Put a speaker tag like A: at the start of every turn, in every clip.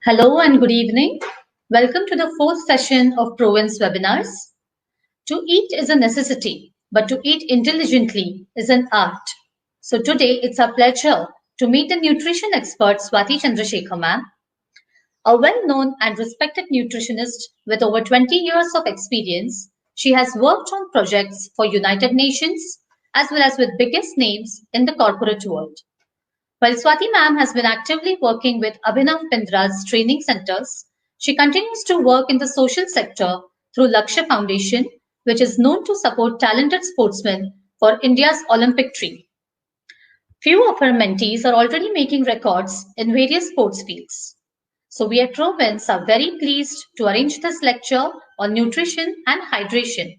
A: Hello and good evening. Welcome to the fourth session of Province webinars. To eat is a necessity, but to eat intelligently is an art. So today it's our pleasure to meet the nutrition expert Swati Chandrasekhar ma'am, a well-known and respected nutritionist with over 20 years of experience. She has worked on projects for United Nations as well as with biggest names in the corporate world. While Swati ma'am has been actively working with Abhinav Bindra's training centers, she continues to work in the social sector through Lakshya Foundation, which is known to support talented sportsmen for India's Olympic dream. Few of her mentees are already making records in various sports fields. So we at Provence are very pleased to arrange this lecture on nutrition and hydration.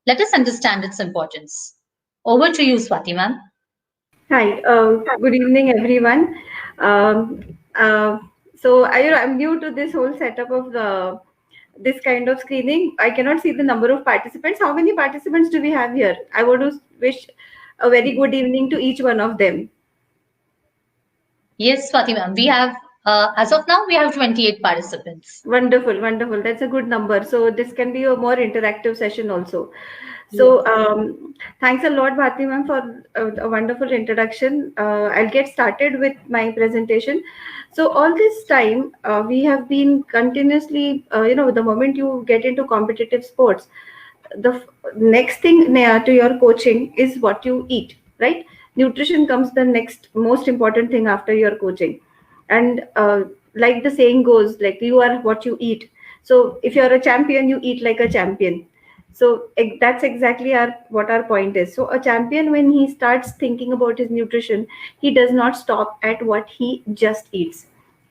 A: Let us understand its importance. Over to you, Swati ma'am.
B: Hi, good evening, everyone. I'm new to this whole setup of this kind of screening. I cannot see the number of participants. How many participants do we have here? I want to wish a very good evening to each one of them.
A: Yes, Swati ma'am, we have, as of now, we have 28 participants.
B: Wonderful, wonderful. That's a good number. So this can be a more interactive session also. So thanks a lot, Bharti ma'am, for a wonderful introduction. I'll get started with my presentation. So all this time, we have been continuously, the moment you get into competitive sports, the next thing to your coaching is what you eat, right? Nutrition comes the next most important thing after your coaching. And like the saying goes, like you are what you eat. So if you're a champion, you eat like a champion. So that's exactly what our point is. So a champion, when he starts thinking about his nutrition, he does not stop at what he just eats.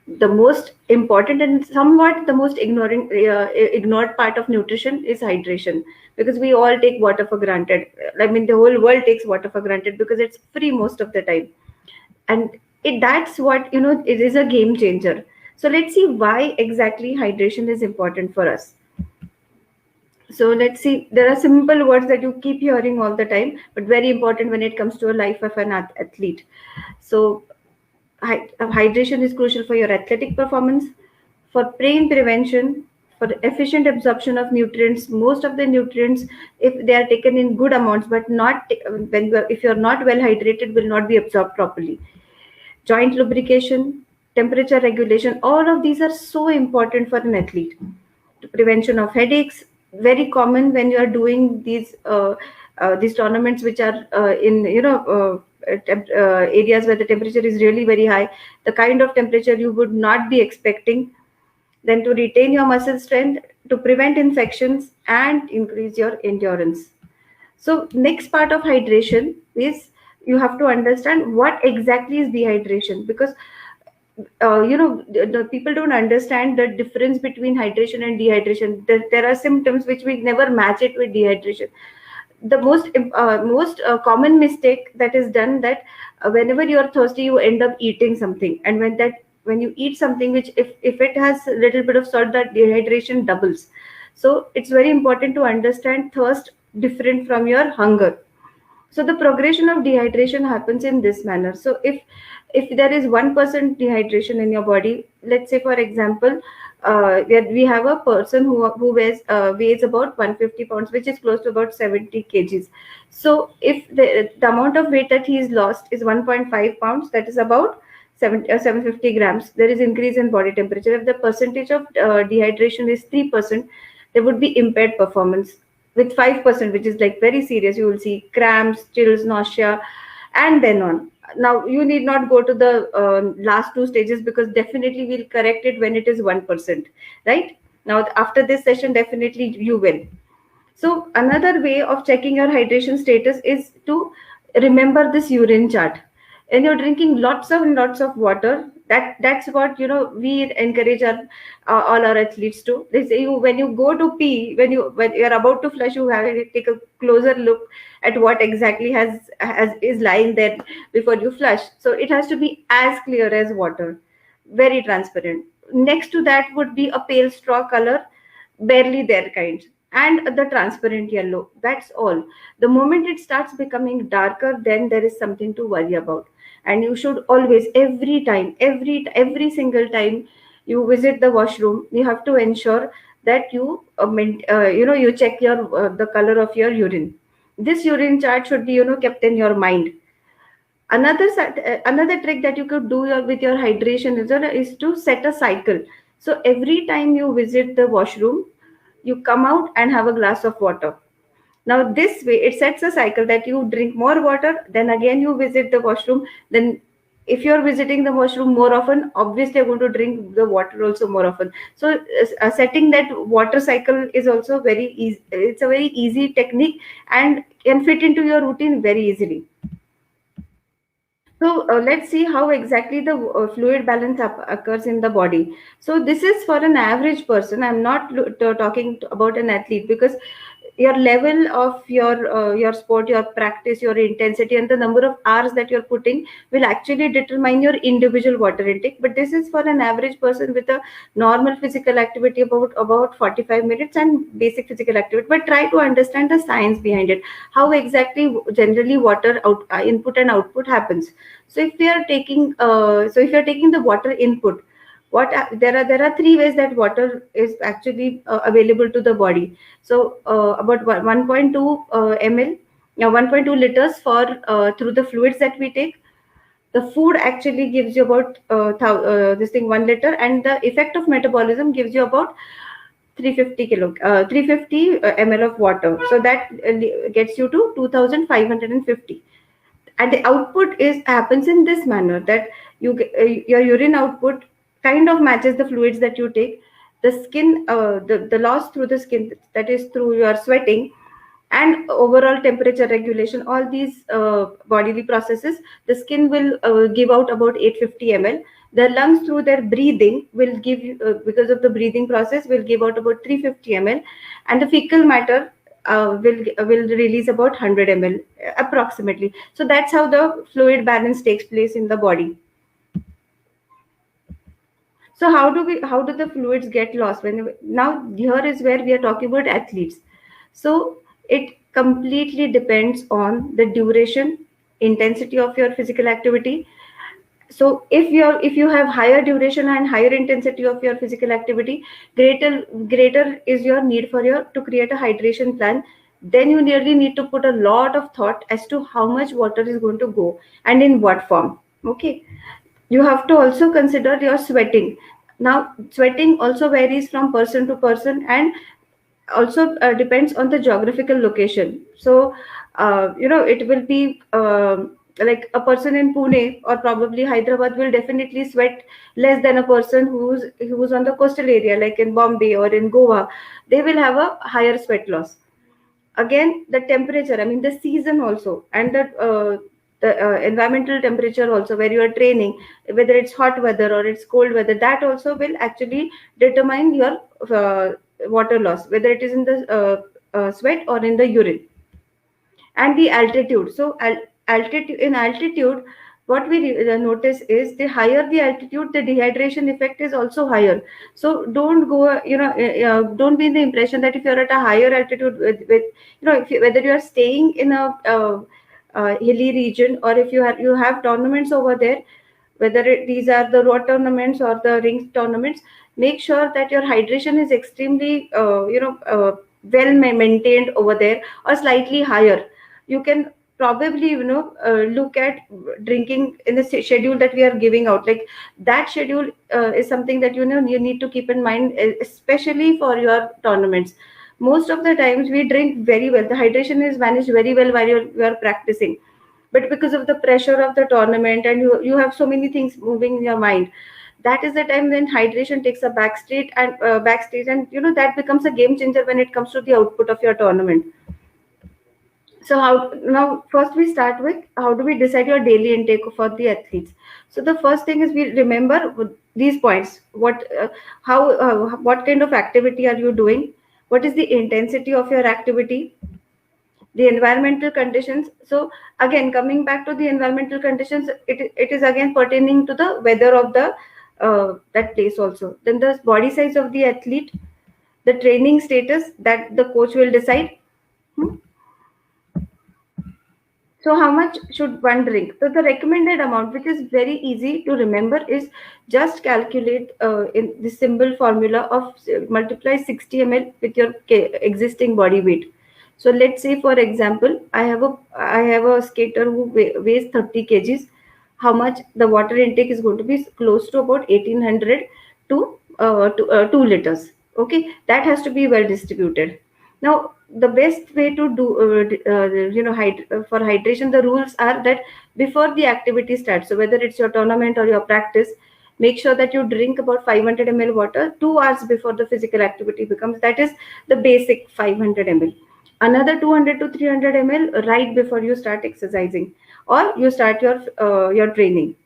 B: The most important and somewhat the most ignored part of nutrition is hydration, because we all take water for granted. I mean, the whole world takes water for granted because it's free most of the time. And that's what, it is a game changer. So let's see why exactly hydration is important for us. So let's see, there are simple words that you keep hearing all the time, but very important when it comes to a life of an athlete. So hydration is crucial for your athletic performance, for pain prevention, for efficient absorption of nutrients. Most of the nutrients, if they are taken in good amounts, but not if you're not well hydrated, will not be absorbed properly. Joint lubrication, temperature regulation, all of these are so important for an athlete. Prevention of headaches, very common when you are doing these tournaments which are in areas where the temperature is really very high, the kind of temperature you would not be expecting. Then to retain your muscle strength, to prevent infections and increase your endurance. So next part of hydration is you have to understand what exactly is dehydration, because the people don't understand the difference between hydration and dehydration. There are symptoms which we never match it with dehydration. The most common mistake that is done, that whenever you are thirsty, you end up eating something, and when you eat something which if it has a little bit of salt, that dehydration doubles. So it's very important to understand thirst different from your hunger. So the progression of dehydration happens in this manner. So if there is 1% dehydration in your body, let's say for example, we have a person who weighs about 150 pounds, which is close to about 70 kgs. So if the amount of weight that he is lost is 1.5 pounds, that is about 750 grams, there is increase in body temperature. If the percentage of dehydration is 3%, there would be impaired performance. With 5%, which is like very serious, you will see cramps, chills, nausea, and then on. Now you need not go to the last two stages, because definitely we'll correct it when it is 1%, right? Now after this session, definitely you will. So another way of checking your hydration status is to remember this urine chart. And you're drinking lots of water. That's what we encourage all our athletes to. They say when you go to pee, when you're about to flush, you have to take a closer look at what exactly is lying there before you flush. So it has to be as clear as water, very transparent. Next to that would be a pale straw color, barely there kind, and the transparent yellow. That's all. The moment it starts becoming darker, then there is something to worry about. And you should always, every time, every single time you visit the washroom, you have to ensure that you you check your the color of your urine. This urine chart should be kept in your mind. Another trick that you could do with your hydration is to set a cycle. So every time you visit the washroom, you come out and have a glass of water. Now this way it sets a cycle that you drink more water, then again you visit the washroom. Then if you're visiting the washroom more often, obviously you're going to drink the water also more often. So setting that water cycle is also very easy. It's a very easy technique and can fit into your routine very easily. So let's see how exactly the fluid balance occurs in the body. So this is for an average person. I'm not talking about an athlete, because your level of your sport, your practice, your intensity, and the number of hours that you're putting will actually determine your individual water intake. But this is for an average person with a normal physical activity, about 45 minutes, and basic physical activity. But try to understand the science behind it, how exactly generally water input and output happens. So if we are taking if you're taking the water input, there are three ways that water is actually available to the body. So about 1.2 ml, 1.2 liters for through the fluids that we take. The food actually gives you about this thing 1 liter, and the effect of metabolism gives you about 350 ml of water. So that gets you to 2550. And the output is happens in this manner, that your urine output kind of matches the fluids that you take. The skin, the loss through the skin, that is through your sweating and overall temperature regulation, all these bodily processes, the skin will give out about 850 ml. The lungs through their breathing will give you, because of the breathing process, will give out about 350 ml. And the fecal matter will release about 100 ml approximately. So that's how the fluid balance takes place in the body. So how do the fluids get lost? Now here is where we are talking about athletes. So it completely depends on the duration, intensity of your physical activity. So if you have higher duration and higher intensity of your physical activity, greater is your need for your to create a hydration plan. Then you really need to put a lot of thought as to how much water is going to go and in what form. Okay. You have to also consider your sweating. Now sweating also varies from person to person, and also depends on the geographical location. So it will be like a person in Pune or probably Hyderabad will definitely sweat less than a person who's on the coastal area, like in Bombay or in Goa. They will have a higher sweat loss. Again, the temperature, I mean the season also, and the environmental temperature also, where you are training, whether it's hot weather or it's cold weather, that also will actually determine your water loss, whether it is in the sweat or in the urine. And the altitude. So altitude, what we notice is, the higher the altitude, the dehydration effect is also higher. So don't go, don't be in the impression that if you're at a higher altitude with whether you are staying in a hilly region, or if you have tournaments over there, whether these are the road tournaments or the ring tournaments, make sure that your hydration is extremely well maintained over there, or slightly higher. You can probably look at drinking in the schedule that we are giving out. Like that schedule is something that you need to keep in mind, especially for your tournaments. Most of the times we drink very well, the hydration is managed very well while you are practicing. But because of the pressure of the tournament, and you have so many things moving in your mind, that is the time when hydration takes a backstage, and that becomes a game changer when it comes to the output of your tournament. So how now first we start with, how do we decide your daily intake for the athletes? So the first thing is, we remember these points. What kind of activity are you doing? What is the intensity of your activity? The environmental conditions. So again, coming back to the environmental conditions, it is again pertaining to the weather of the that place also. Then the body size of the athlete, the training status that the coach will decide. So how much should one drink? So the recommended amount, which is very easy to remember, is just calculate in the simple formula of multiply 60 ml with your existing body weight. So let's say, for example, I have a skater who weighs 30 kgs. How much the water intake is going to be? Close to about 1800 to 2 liters. Okay, that has to be well distributed. Now, the best way to do, for hydration, the rules are that before the activity starts, so whether it's your tournament or your practice, make sure that you drink about 500 ml water 2 hours before the physical activity becomes. That is the basic 500 ml. Another 200 to 300 ml right before you start exercising or you start your training.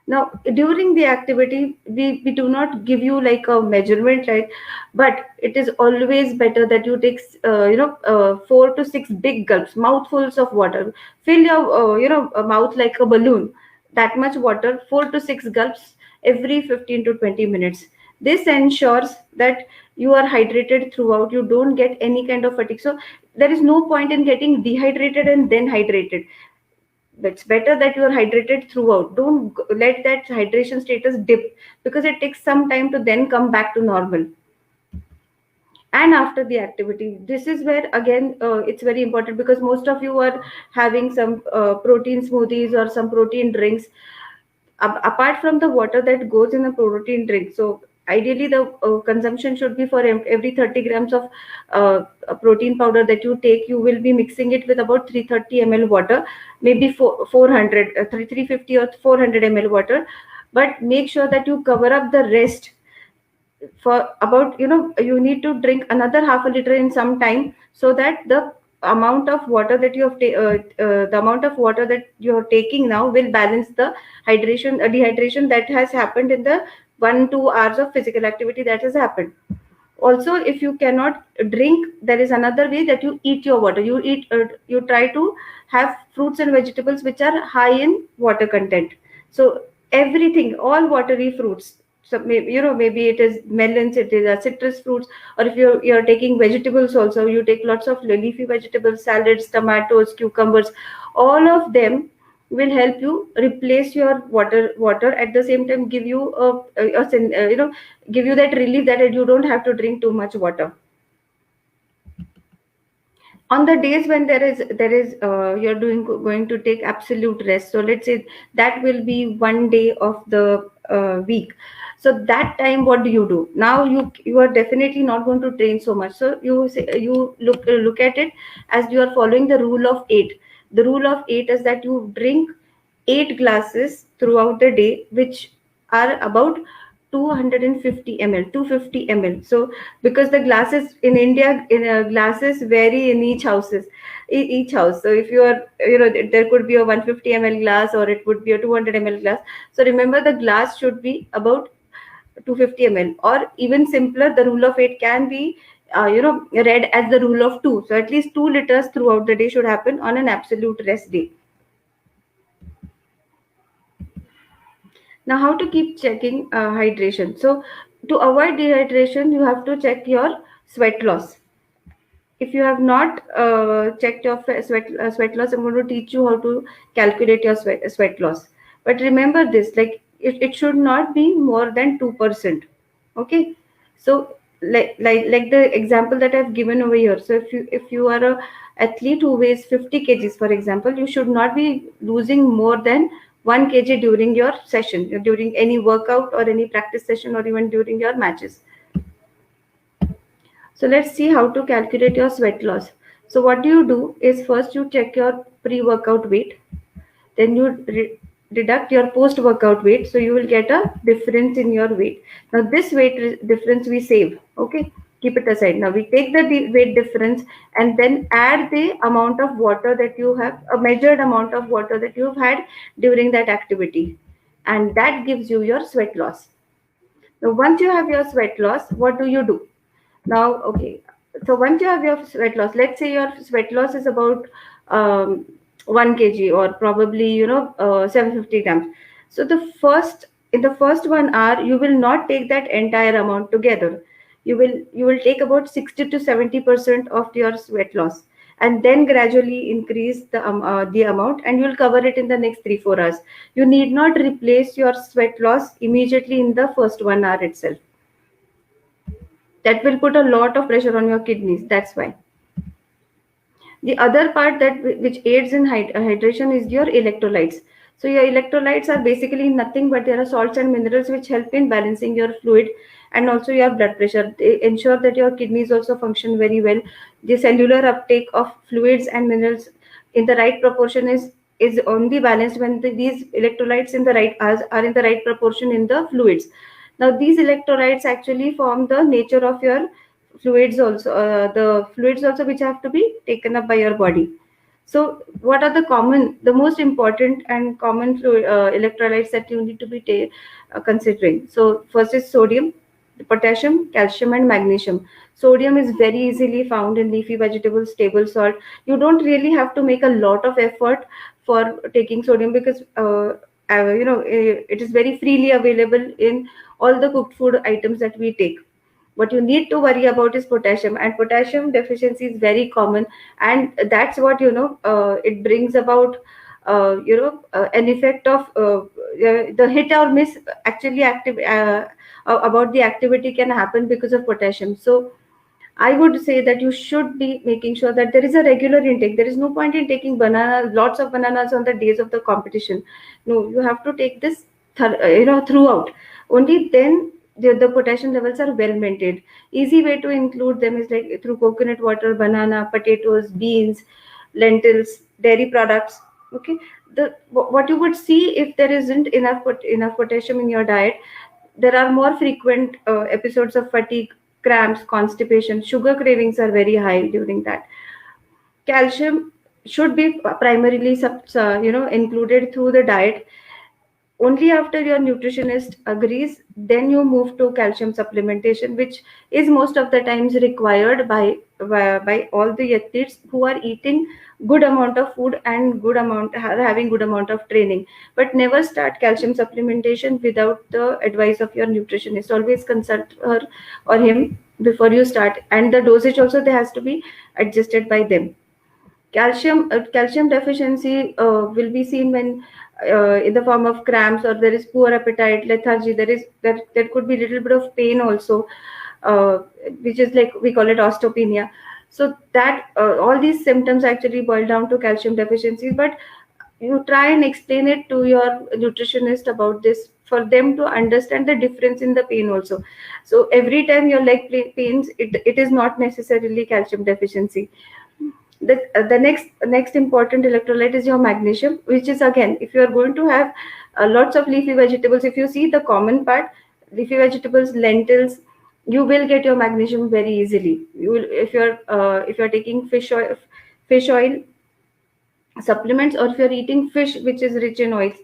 B: Now, during the activity, we do not give you like a measurement, right? But it is always better that you take 4 to 6 big gulps, mouthfuls of water. Fill your a mouth like a balloon. That much water, 4 to 6 gulps every 15 to 20 minutes. This ensures that you are hydrated throughout. You don't get any kind of fatigue. So there is no point in getting dehydrated and then hydrated. It's better that you are hydrated throughout. Don't let that hydration status dip, because it takes some time to then come back to normal. And after the activity, this is where again it's very important, because most of you are having some protein smoothies or some protein drinks apart from the water that goes in a protein drink. So ideally the consumption should be for every 30 grams of protein powder that you take, you will be mixing it with about 330 ml water, maybe 350 or 400 ml water. But make sure that you cover up the rest for about, you need to drink another half a liter in some time, so that the amount of water that you have the amount of water that you are taking now will balance the dehydration that has happened in the 1-2 hours of physical activity that has happened. Also, if you cannot drink, there is another way that you eat your water. You try to have fruits and vegetables which are high in water content. So everything, all watery fruits. So maybe it is melons, it is citrus fruits, or if you're taking vegetables also, you take lots of leafy vegetables, salads, tomatoes, cucumbers. All of them will help you replace your water at the same time, give you give you that relief that you don't have to drink too much water. On the days when you're going to take absolute rest, so let's say that will be one day of the week. So that time, what do? Now you are definitely not going to train so much. So you look at it as you are following the rule of 8. The rule of 8 is that you drink 8 glasses throughout the day, which are about 250 ml, 250 ml. So because the glasses in India, glasses vary in each house. So if you are, there could be a 150 ml glass, or it would be a 200 ml glass. So remember, the glass should be about 250 ml, or even simpler, the rule of 8 can be read as the rule of 2. So at least 2 liters throughout the day should happen on an absolute rest day. Now, how to keep checking hydration? So to avoid dehydration, you have to check your sweat loss. If you have not checked your sweat loss, I'm going to teach you how to calculate your sweat loss. But remember this, like it should not be more than 2%. Okay, so like the example that I've given over here. So if you are a athlete who weighs 50 kgs, for example, you should not be losing more than 1 kg during your session, during any workout or any practice session, or even during your matches. So let's see how to calculate your sweat loss. So what you do is, first you check your pre-workout weight, then you deduct your post-workout weight. So you will get a difference in your weight. Now this weight difference we save. Okay, keep it aside. Now we take the weight difference and then add the amount of water that you have, a measured amount of water that you've had during that activity, and that gives you your sweat loss. Now once you have your sweat loss, what do? Now, okay, so once you have your sweat loss, let's say your sweat loss is about 1 kg, or probably 750 grams. So in the first 1 hour, you will not take that entire amount together. You will take about 60 to 70% of your sweat loss, and then gradually increase the amount, and you'll cover it in the next 3-4 hours. You need not replace your sweat loss immediately in the first 1 hour itself. That will put a lot of pressure on your kidneys. That's why. The other part that which aids in hydration is your electrolytes. So your electrolytes are basically nothing but there are salts and minerals which help in balancing your fluid and also your blood pressure. They ensure that your kidneys also function very well. The cellular uptake of fluids and minerals in the right proportion is only balanced when these electrolytes in the right are in the right proportion in the fluids. Now these electrolytes actually form the nature of your fluids also, the fluids also which have to be taken up by your body. So what are the most important and common electrolytes that you need to be considering? So first is sodium, potassium, calcium, and magnesium. Sodium is very easily found in leafy vegetables, table salt. You don't really have to make a lot of effort for taking sodium because it is very freely available in all the cooked food items that we take. What you need to worry about is potassium, and potassium deficiency is very common, and that's what it brings about an effect of the hit or miss actually active about the activity can happen because of potassium. So I would say that you should be making sure that there is a regular intake. There is no point in taking lots of bananas on the days of the competition. No, you have to take this throughout. Only then the potassium levels are well maintained. Easy way to include them is like through coconut water, banana, potatoes, beans, lentils, dairy products. Okay, what you would see if there isn't enough potassium in your diet, there are more frequent episodes of fatigue, cramps, constipation. Sugar cravings are very high during that. Calcium should be primarily included through the diet. Only after your nutritionist agrees, then you move to calcium supplementation, which is most of the times required by all the athletes who are eating good amount of food and having good amount of training. But never start calcium supplementation without the advice of your nutritionist. Always consult her or him before you start, and the dosage also there has to be adjusted by them. Calcium deficiency will be seen when in the form of cramps, or there is poor appetite, lethargy. There could be a little bit of pain also, which is like we call it osteopenia. So that all these symptoms actually boil down to calcium deficiency. But you try and explain it to your nutritionist about this for them to understand the difference in the pain also. So every time your leg pains, it is not necessarily calcium deficiency. The next important electrolyte is your magnesium, which is, again, if you are going to have lots of leafy vegetables, if you see the common part, leafy vegetables, lentils, you will get your magnesium very easily. You will, if you're taking fish oil supplements, or if you're eating fish which is rich in oils,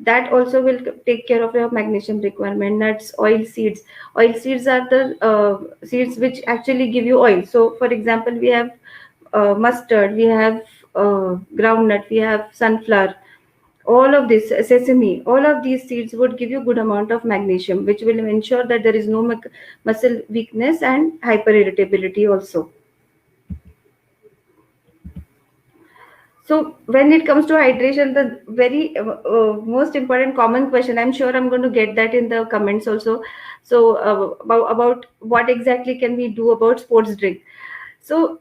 B: that also will take care of your magnesium requirement. Nuts, oil seeds are the seeds which actually give you oil. So for example, we have mustard, we have groundnut, we have sunflower, all of this, sesame, all of these seeds would give you good amount of magnesium, which will ensure that there is no muscle weakness and hyperirritability also. So when it comes to hydration, the very most important common question, I'm sure I'm going to get that in the comments also. So about what exactly can we do about sports drink? So,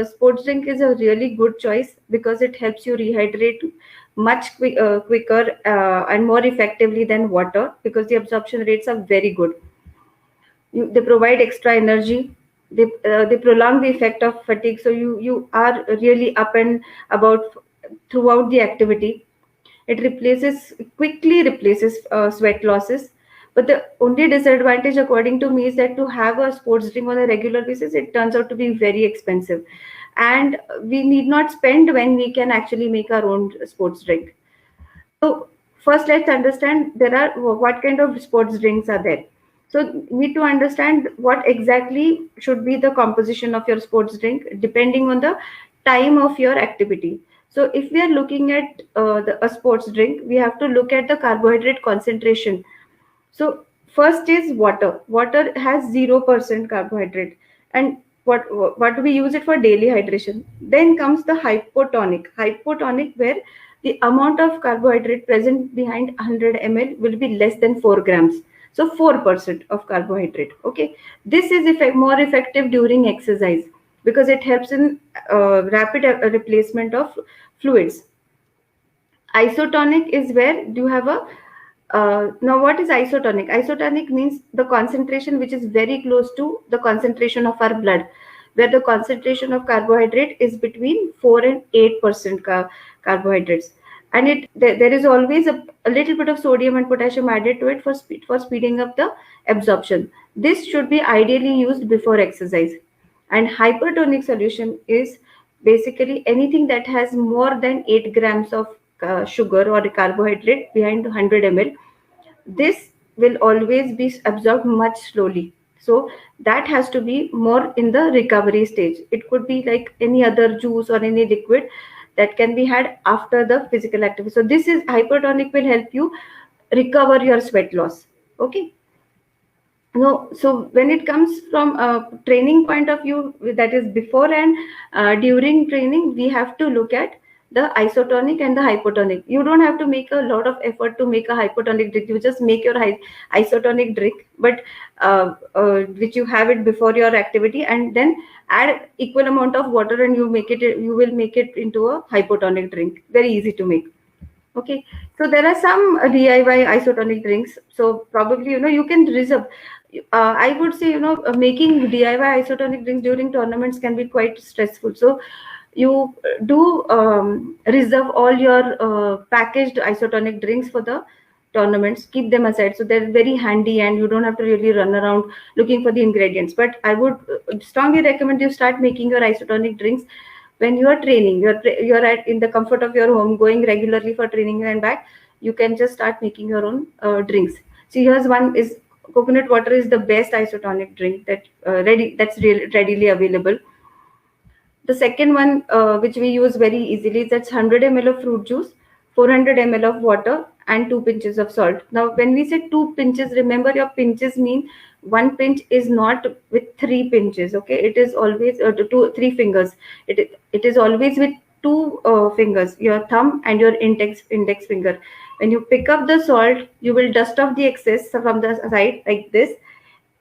B: sports drink is a really good choice because it helps you rehydrate much quicker and more effectively than water, because the absorption rates are very good. They provide extra energy. They prolong the effect of fatigue. So you are really up and about throughout the activity. It quickly replaces sweat losses. But the only disadvantage, according to me, is that to have a sports drink on a regular basis, it turns out to be very expensive. And we need not spend when we can actually make our own sports drink. So first, let's understand what kind of sports drinks are there. So need to understand what exactly should be the composition of your sports drink depending on the time of your activity. So if we are looking at a sports drink, we have to look at the carbohydrate concentration. So first is water. Water has 0% carbohydrate, and what do we use it for? Daily hydration. Then comes the hypotonic, where the amount of carbohydrate present behind 100 ml will be less than 4 grams, so 4% of carbohydrate. Okay, this is more effective during exercise because it helps in rapid replacement of fluids. Isotonic is where you have a now what is isotonic? Isotonic means the concentration which is very close to the concentration of our blood, where the concentration of carbohydrate is between 4 and 8% carbohydrates, and there is always a little bit of sodium and potassium added to it for speeding up the absorption. This should be ideally used before exercise. And hypertonic solution is basically anything that has more than 8 grams of sugar or carbohydrate behind 100 ml. This will always be absorbed much slowly, so that has to be more in the recovery stage. It could be like any other juice or any liquid that can be had after the physical activity. So this is hypertonic, will help you recover your sweat loss. Okay, no, so when it comes from a training point of view, that is before and during training, we have to look at the isotonic and the hypotonic. You don't have to make a lot of effort to make a hypotonic drink. You just make your isotonic drink, but which you have it before your activity, and then add equal amount of water, and you will make it into a hypotonic drink. Very easy to make. Okay, so there are some DIY isotonic drinks. So probably you can reserve. I would say making DIY isotonic drinks during tournaments can be quite stressful. So you do reserve all your packaged isotonic drinks for the tournaments. Keep them aside, so they're very handy, and you don't have to really run around looking for the ingredients. But I would strongly recommend you start making your isotonic drinks when you are training. You're at in the comfort of your home, going regularly for training and back. You can just start making your own drinks. See, here's one: is coconut water is the best isotonic drink that's readily available. The second one, which we use very easily, that's 100 ml of fruit juice, 400 ml of water, and 2 pinches of salt. Now, when we say 2 pinches, remember your pinches mean one pinch is not with 3 pinches. Okay, it is always 3 fingers. It is always with 2 fingers, your thumb and your index finger. When you pick up the salt, you will dust off the excess from the side like this,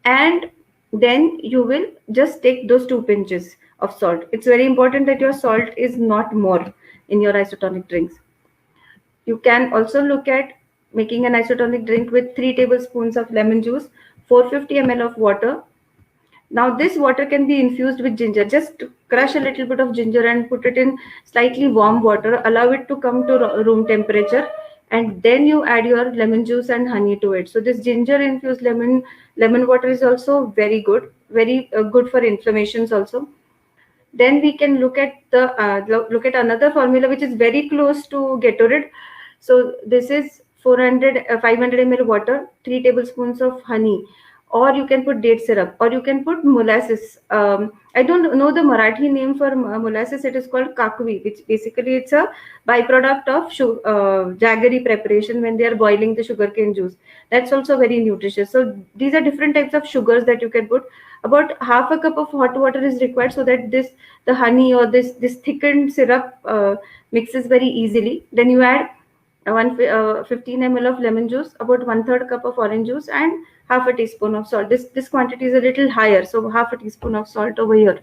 B: and then you will just take those 2 pinches of salt. It's very important that your salt is not more in your isotonic drinks. You can also look at making an isotonic drink with 3 tablespoons of lemon juice, 450 ml of water. Now this water can be infused with ginger. Just crush a little bit of ginger and put it in slightly warm water. Allow it to come to room temperature, and then you add your lemon juice and honey to it. So this ginger infused lemon water is also very good, very good for inflammations also. Then we can look at another formula which is very close to Gatorade. So this is 500 ml water, 3 tablespoons of honey, or you can put date syrup, or you can put molasses. I don't know the Marathi name for molasses. It is called kakvi, which basically it's a byproduct of jaggery preparation when they are boiling the sugarcane juice. That's also very nutritious. So these are different types of sugars that you can put. About half a cup of hot water is required so that the honey or this thickened syrup mixes very easily. Then you add 15 ml of lemon juice, about 1/3 cup of orange juice, and half a teaspoon of salt. This quantity is a little higher, so half a teaspoon of salt over here.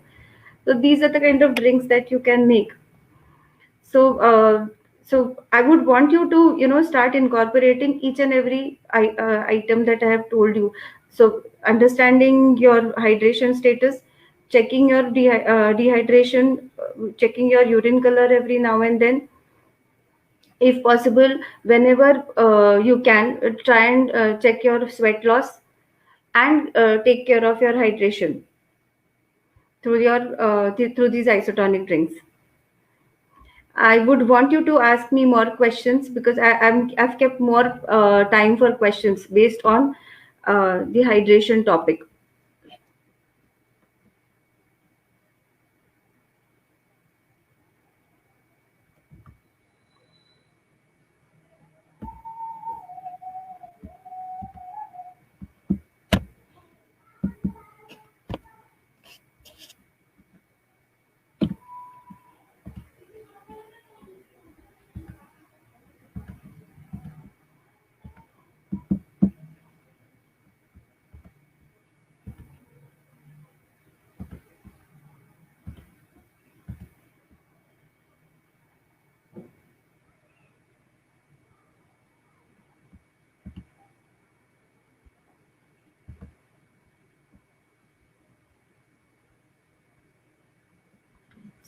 B: So these are the kind of drinks that you can make. So I would want you to start incorporating each and every item that I have told you. So understanding your hydration status, checking your dehydration, checking your urine color every now and then. If possible, whenever you can, try and check your sweat loss, and take care of your hydration through these isotonic drinks. I would want you to ask me more questions, because I've kept more time for questions based on the hydration topic.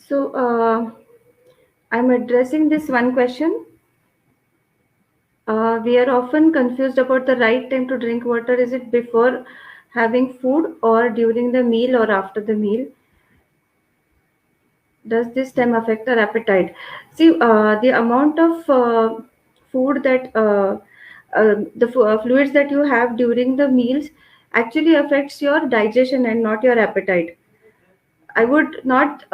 B: So I'm addressing this one question. We are often confused about the right time to drink water. Is it before having food or during the meal or after the meal? Does this time affect our appetite? See, the amount of food that fluids that you have during the meals actually affects your digestion and not your appetite. I would not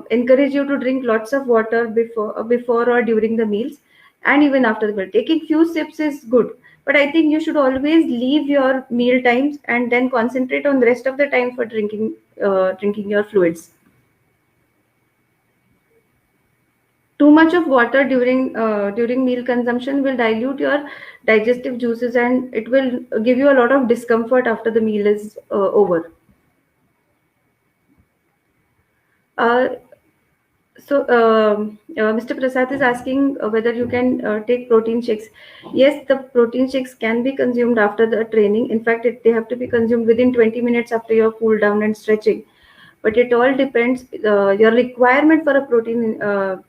B: encourage you to drink lots of water before or during the meals, and even after the meal. Taking few sips is good, but I think you should always leave your meal times and then concentrate on the rest of the time for drinking your fluids. Too much of water during meal consumption will dilute your digestive juices, and it will give you a lot of discomfort after the meal is over. Uh, Mr. Prasad is asking whether you can take protein shakes. Yes, the protein shakes can be consumed after the training. In fact, they have to be consumed within 20 minutes after your cool down and stretching. But it all depends. Your requirement for a protein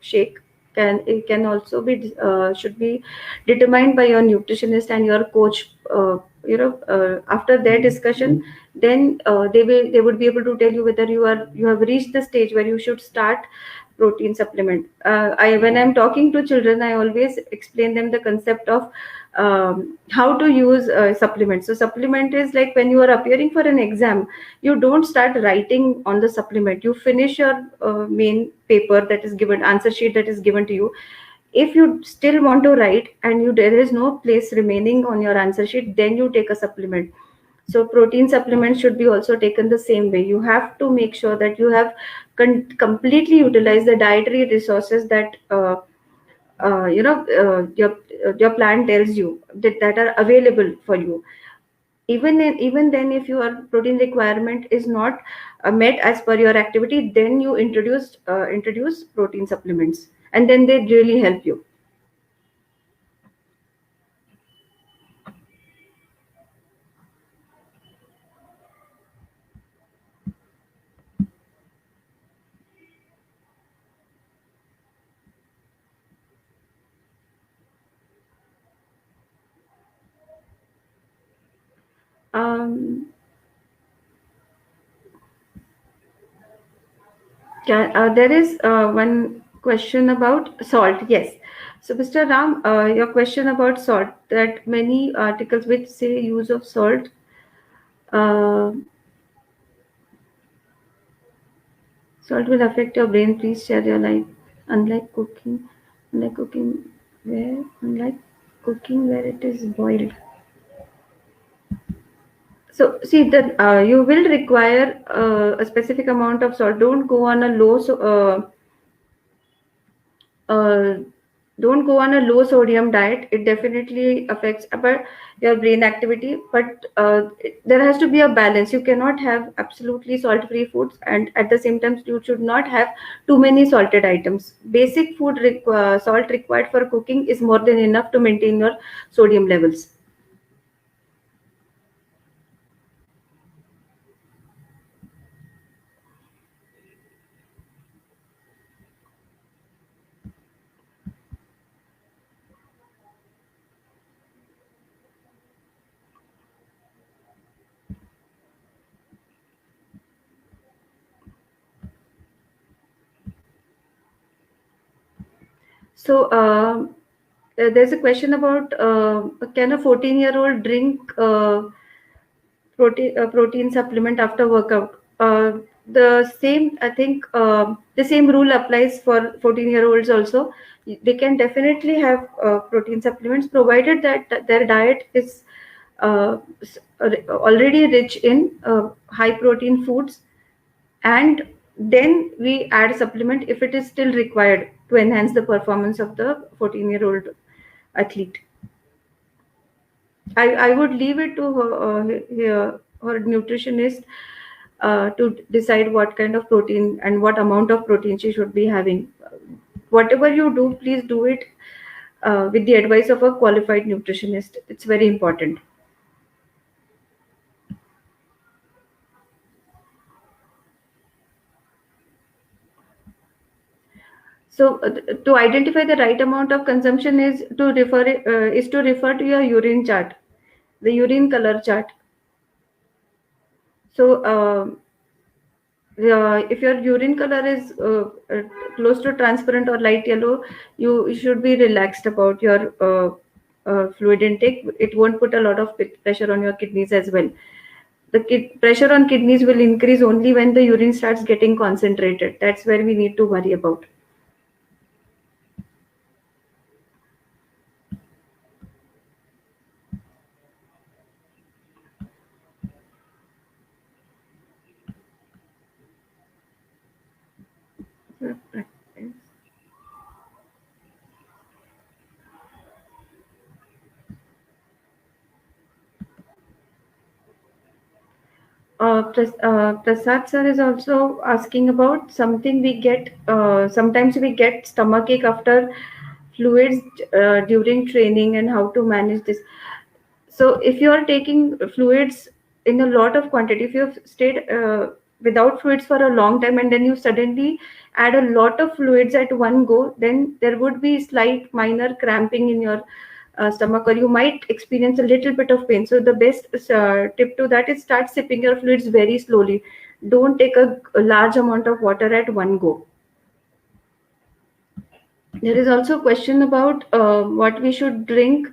B: shake can also be should be determined by your nutritionist and your coach. After their discussion, then they would be able to tell you whether you have reached the stage where you should start protein supplement. I When I'm talking to children, I always explain them the concept of how to use supplements. So supplement is like when you are appearing for an exam, you don't start writing on the supplement. You finish your main paper that is given, answer sheet that is given to you. If you still want to write and there is no place remaining on your answer sheet, then you take a supplement. So protein supplements should be also taken the same way. You have to make sure that you have completely utilized the dietary resources that your plan tells you that are available for you. Even then, if your protein requirement is not met as per your activity, then you introduce protein supplements, and then they really help you. um, there is one question about salt. Yes. So, Mr. Ram, your question about salt, that many articles which say use of salt, uh, salt will affect your brain. Please share your life. Unlike cooking, unlike cooking unlike cooking where it is boiled. So, see that you will require a specific amount of salt. Uh, don't go on a low sodium diet. It definitely affects about your brain activity, but there has to be a balance. You cannot have absolutely salt free foods, and at the same time you should not have too many salted items. Basic salt required for cooking is more than enough to maintain your sodium levels. So there's a question about can a 14-year-old drink protein supplement after workout? The same, I think, the same rule applies for 14-year-olds also. They can definitely have protein supplements provided that their diet is already rich in high protein foods, and then we add supplement if it is still required to enhance the performance of the 14-year-old athlete. I would leave it to her nutritionist to decide what kind of protein and what amount of protein she should be having. Whatever you do, please do it with the advice of a qualified nutritionist. It's very important. So to identify the right amount of consumption is to refer to your urine chart, the urine color chart. So if your urine color is close to transparent or light yellow, you should be relaxed about your fluid intake. It won't put a lot of pressure on your kidneys as well. The pressure on kidneys will increase only when the urine starts getting concentrated. That's where we need to worry about. Prasad sir is also asking about something we get. Sometimes we get stomachache after fluids during training, and how to manage this. So if you are taking fluids in a lot of quantity, if you've stayed without fluids for a long time and then you suddenly add a lot of fluids at one go, then there would be slight minor cramping in your stomach, or you might experience a little bit of pain. So the best tip to that is start sipping your fluids very slowly. Don't take a large amount of water at one go. There is also a question about what we should drink.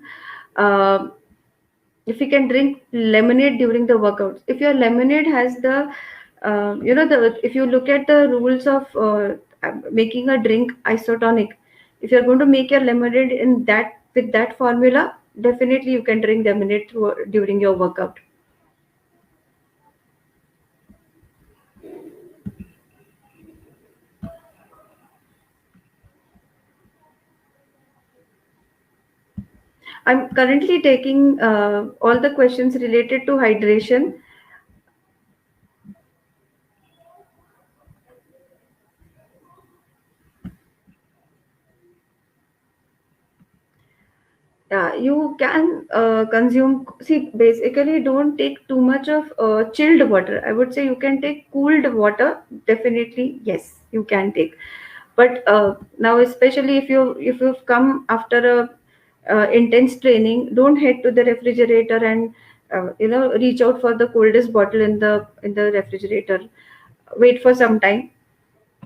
B: If we can drink lemonade during the workouts. If your lemonade has the if you look at the rules of making a drink isotonic, if you're going to make your lemonade in that with that formula, definitely you can drink lemonade during your workout. I'm currently taking all the questions related to hydration. You can consume, see, basically don't take too much of chilled water. I would say you can take cooled water. Definitely, yes, you can take. But now, especially if you've come after a intense training, don't head to the refrigerator and reach out for the coldest bottle in the refrigerator. Wait for some time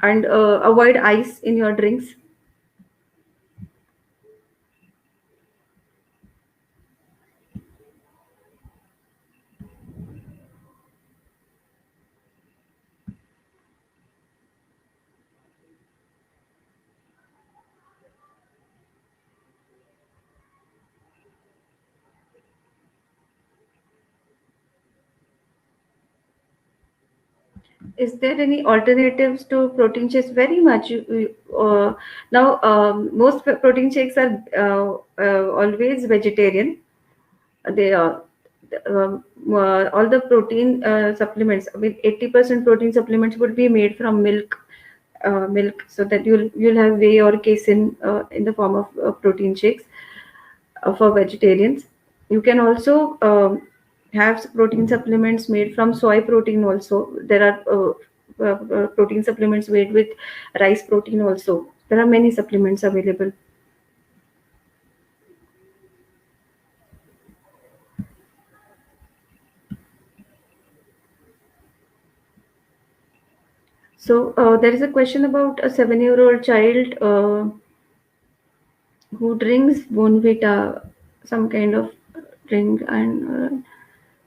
B: and avoid ice in your drinks. Is there any alternatives to protein shakes? Very much. Now, most protein shakes are always vegetarian. They are all the protein supplements. I mean, 80% protein supplements would be made from milk, so that you'll have whey or casein in the form of protein shakes for vegetarians. You can also have protein supplements made from soy protein also. There are protein supplements made with rice protein also. There are many supplements available. So there is a question about a 7-year-old child who drinks Bonvita, some kind of drink, and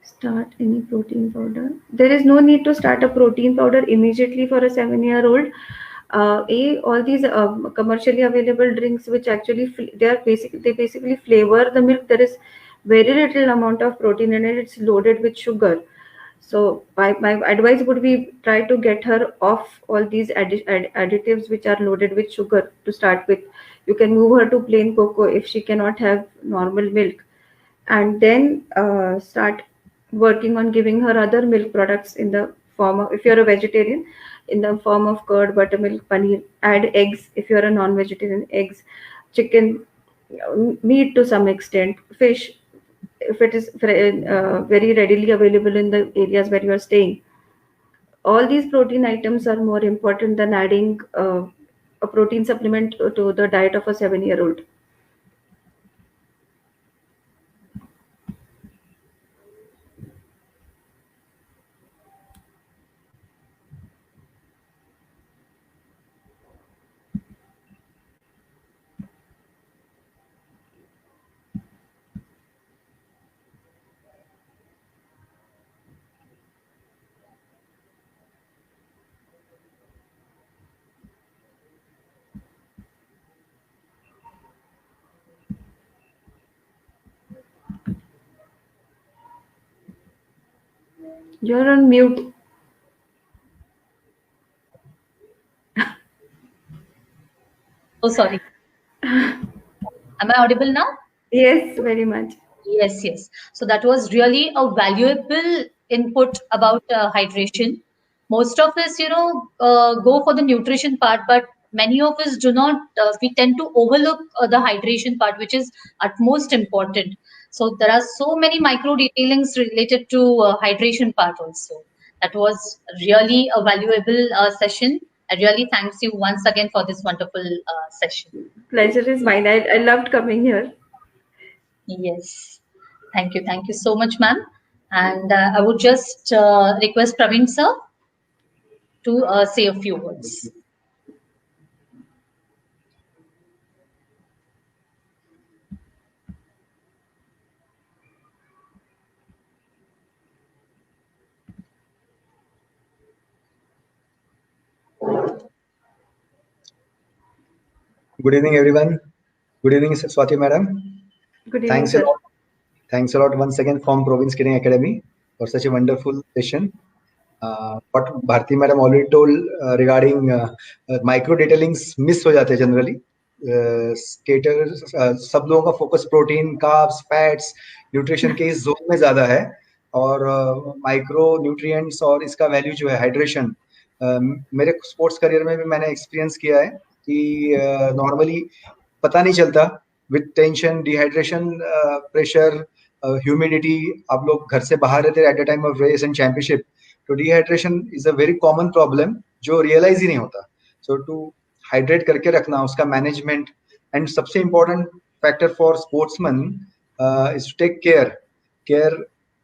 B: start any protein powder. There is no need to start a protein powder immediately for a 7-year-old. All these commercially available drinks, which actually they basically flavor the milk. There is very little amount of protein in it. It's loaded with sugar. So my advice would be try to get her off all these additives which are loaded with sugar to start with. You can move her to plain cocoa if she cannot have normal milk, and then start working on giving her other milk products in the form of, if you're a vegetarian, in the form of curd, buttermilk, paneer. Add eggs if you're a non-vegetarian, eggs, chicken, meat to some extent, fish if it is very readily available in the areas where you are staying. All these protein items are more important than adding a protein supplement to the diet of a 7-year-old. You're on mute.
A: Oh, sorry. Am I audible now?
B: Yes, very much.
A: Yes, yes. So that was really a valuable input about hydration. Most of us, go for the nutrition part, but many of us do not. We tend to overlook the hydration part, which is utmost important. So there are so many micro detailings related to hydration part also. That was really a valuable session. I really thanks you once again for this wonderful session.
B: Pleasure is mine. I loved coming here.
A: Yes. Thank you. Thank you so much, ma'am. And I would just request Praveen sir to say a few words.
C: Good evening, everyone. Good evening, Swati madam.
B: Good evening, sir.
C: Thanks a lot once again from Province Skiing Academy for such a wonderful session. What Bharti madam already told regarding micro detailings miss हो जाते हैं generally. Skaters सब लोगों का focus protein, carbs, fats, nutrition के इस zone में ज़्यादा है और micro nutrients और इसका value जो है hydration मेरे sports career में भी मैंने experience किया है कि normally पता नहीं चलता with tension, dehydration, pressure, humidity आप लोग घर से बाहर रहते at the time of race and championship तो dehydration is a very common problem जो रियलाइज ही नहीं होता सो टू हाइड्रेट करके रखना उसका मैनेजमेंट एंड सबसे important factor for sportsman is to take care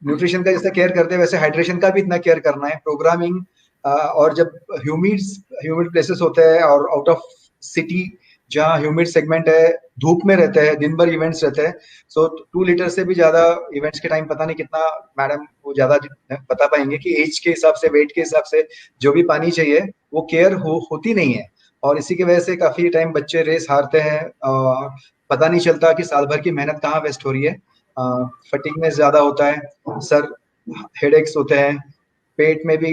C: nutrition का जैसा केयर करते हैं वैसे हाइड्रेशन का भी इतना केयर करना है प्रोग्रामिंग और जब ह्यूमिड प्लेसेस होते हैं और आउट ऑफ सिटी जहाँ ह्यूमिड सेगमेंट है धूप में रहते हैं दिन भर इवेंट्स रहते हैं सो 2 लीटर से भी ज्यादा इवेंट्स के टाइम पता नहीं कितना मैडम वो ज्यादा बता पाएंगे कि एज के हिसाब से वेट के हिसाब से जो भी पानी चाहिए वो केयर होती नहीं है और इसी की वजह से काफी टाइम बच्चे रेस हारते हैं पता नहीं चलता कि साल भर की मेहनत कहाँ वेस्ट हो रही है फटीगनेस ज्यादा होता है सर हेडेक्स होते हैं पेट में भी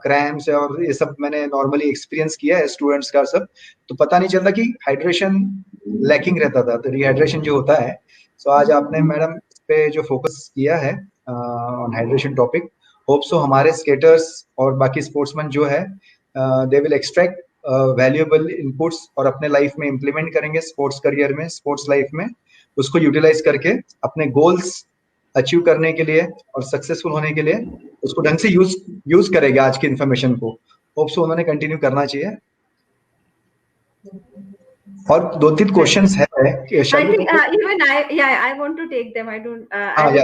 C: क्रैम्स और ये सब मैंने नॉर्मली एक्सपीरियंस किया है स्टूडेंट्स का सब तो पता नहीं चलता कि हाइड्रेशन लैकिंग रहता था तो डिहाइड्रेशन जो होता है सो आज आपने मैडम इस पे जो फोकस किया है on hydration topic hope so हमारे स्केटर्स और बाकी स्पोर्ट्समैन जो है they will extract valuable inputs और अपने लाइफ में इम्प्लीमेंट करेंगे स्पोर्ट्स करियर में स्पोर्ट्स लाइफ में उसको यूटिलाइज करके अपने गोल्स अचीव करने के लिए और सक्सेसफुल होने के लिए उसको ढंग से यूज करेगा आज की इन्फॉर्मेशन को होप सो उन्होंने कंटिन्यू करना चाहिए और 2-3 क्वेश्चंस है
B: I think even I want to take them. I would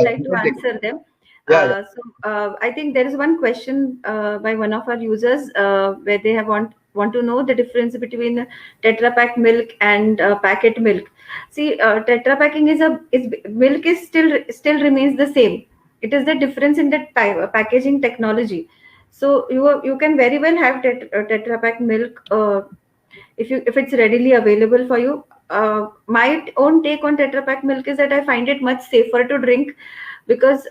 B: like to answer them. So I think there is one question by one of our users where they want to know the difference between Tetra Pak milk and packet milk. See, Tetra Packing milk is still remains the same. It is the difference in the packaging technology. So you can very well have Tetra Pak milk if it's readily available for you. My own take on Tetra Pak milk is that I find it much safer to drink because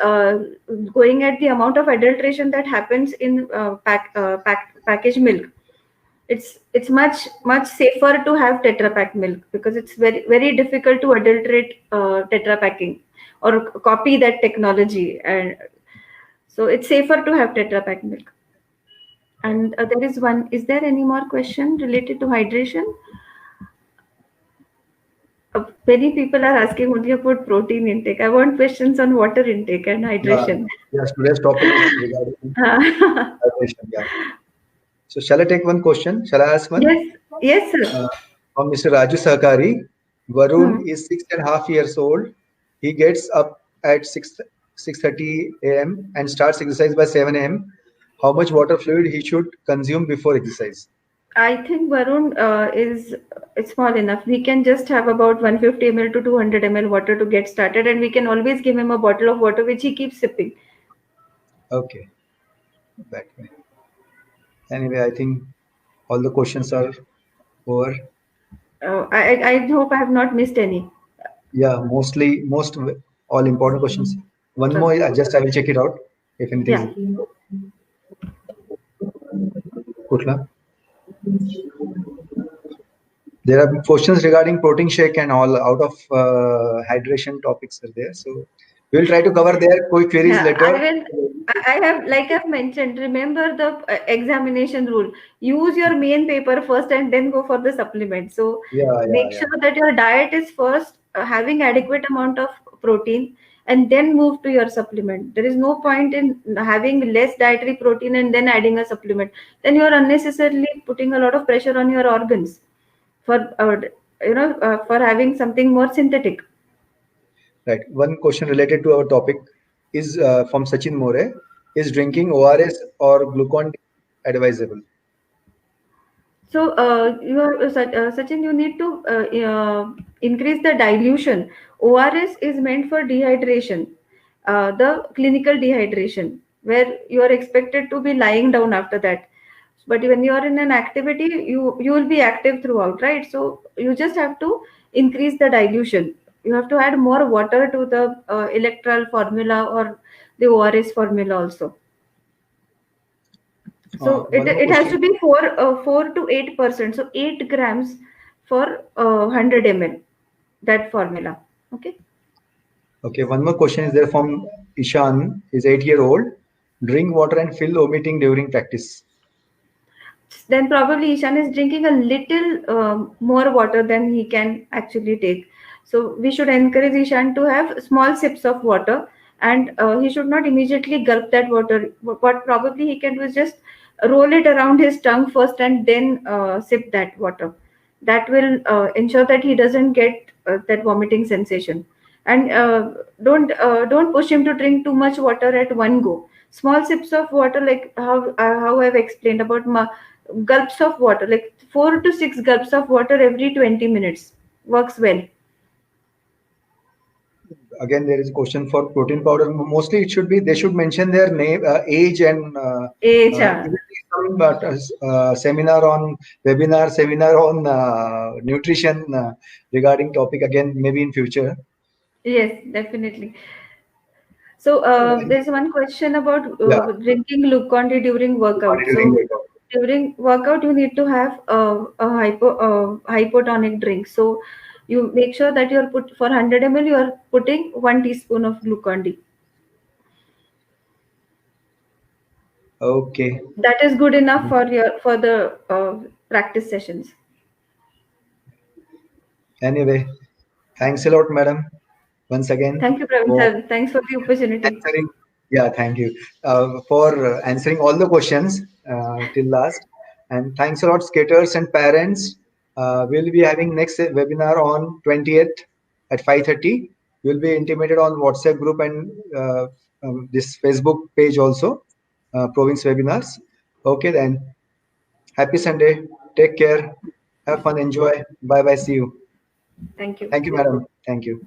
B: going at the amount of adulteration that happens in packaged milk, it's much safer to have Tetra Pak milk because it's very very difficult to adulterate Tetra Packing or copy that technology, and so it's safer to have Tetra Pak milk. And there is one. Is there any more question related to hydration? Many people are asking only about protein intake. I want questions on water intake and hydration.
C: Yes, today's topic is regarding hydration. Yeah. So shall I take one question? Shall I ask one?
B: Yes, sir.
C: From Mr. Raju Sahakari. Varun is 6.5 years old. He gets up at 6:30 a.m. and starts exercise by 7 a.m. How much water fluid he should consume before exercise?
B: I think Varun is small enough. We can just have about 150 ml to 200 ml water to get started, and we can always give him a bottle of water which he keeps sipping.
C: Okay, that way. Anyway, I think all the questions are over.
B: I hope I have not missed any.
C: Yeah, most all important questions. One more, I will check it out if anything.
B: Yeah.
C: Kutla. There are questions regarding protein shake and all out of hydration topics are there. So we'll try to cover their quick queries later.
B: I have, like I've mentioned, remember the examination rule. Use your main paper first and then go for the supplement. So make sure that your diet is first having adequate amount of protein and then move to your supplement. There is no point in having less dietary protein and then adding a supplement. Then you are unnecessarily putting a lot of pressure on your organs for for having something more synthetic.
C: Right. One question related to our topic is from Sachin More. Is drinking ORS or Glucon-D advisable?
B: So, Sachin, you need to increase the dilution. ORS is meant for dehydration, the clinical dehydration, where you are expected to be lying down after that. But when you are in an activity, you will be active throughout, right? So you just have to increase the dilution. You have to add more water to the electoral formula or the ORS formula also. So it has to be 4 to 8%. So 8 grams for 100 ml. That formula. Okay.
C: Okay. One more question is there from Ishan. Is 8-year-old. Drink water and feel vomiting during practice.
B: Then probably Ishan is drinking a little more water than he can actually take. So we should encourage Ishan to have small sips of water, and he should not immediately gulp that water. What probably he can do is just roll it around his tongue first and then sip that water. That will ensure that he doesn't get that vomiting sensation. And don't push him to drink too much water at one go. Small sips of water, like how I've explained about gulps of water, like 4 to 6 gulps of water every 20 minutes works well.
C: Again, there is a question for protein powder. Mostly, they should mention their name, age, and seminar on nutrition regarding topic again, maybe in future.
B: Yes, definitely. So there's one question about drinking Glucon-D during workout. During workout, you need to have a hypotonic drink. So you make sure that you're for 100 ml, you are putting 1 teaspoon of Glucon-D.
C: Okay.
B: That is good enough for the practice sessions.
C: Anyway, thanks a lot, madam. Once again.
B: Thank you, Praveen sir. Thanks for the opportunity.
C: Thank you for answering all the questions till last. And thanks a lot, skaters and parents. We'll be having next webinar on 20th at 5:30. We'll be intimated on WhatsApp group and this Facebook page also, Province Webinars. Okay then. Happy Sunday. Take care. Have fun. Enjoy. Bye-bye. See you.
B: Thank you.
C: Thank you, madam. Thank you.